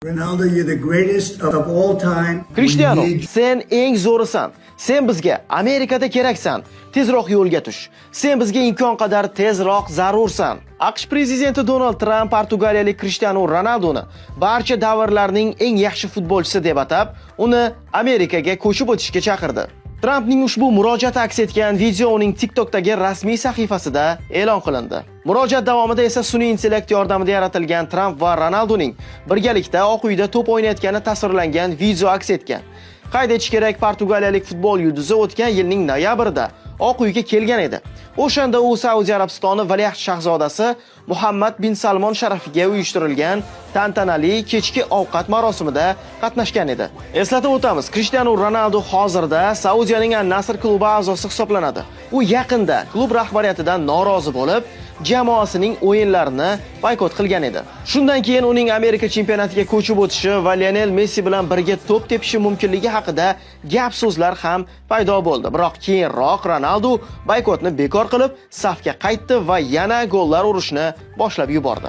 Ronaldo, you're the greatest of all time. Cristiano, We need sen eng zo'risan. Sen bizga Amerikada keraksan. Tezroq yo'lga tush. Sen bizga imkon qadar tezroq zarursan. AQSh prezidenti Donald Trump portugaliyalik Cristiano Ronaldoni barcha davrlarning eng yaxshi futbolchisi deb atab, uni Amerikaga ko'chib o'tishga chaqirdi. Trumpning ushbu murojaati aks etgan video uning TikTokdagi rasmiy sahifasida e'lon qilindi. Murojaat davomida esa sun'iy intellekt yordamida yaratilgan Trump va Ronaldoning birgalikda Oq uyda to'p o'ynayotgani tasvirlangan video aks etgan. Qayd etish kerak, portugaliyalik futbol yulduzi o'tgan yilning noyabrida Oq uyga kelgan edi. O'shanda u Saudiya Arabistoni valiahd shahzodasi Muhammad bin Salmon sharafiga uyushtirilgan tantanali kechki ovqat marosimida qatnashgan edi. Eslatib o'tamiz, Cristiano Ronaldo hozirda Saudiyaning An-Nasr klubi a'zosi hisoblanadi. U yaqinda klub rahbariyatidan norozi bo'lib, jamoasining o'yinlarini boykot qilgan edi. Shundan keyin uning Amerika chempionatiga ko'chib o'tishi va Lionel Messi bilan birga to'p tepishi mumkinligi haqida gap-so'zlar ham paydo bo'ldi. Biroq keyinroq Ronaldo boykotni bekor qilib, safga qaytdi va yana gollar urishni boshlab yubordi.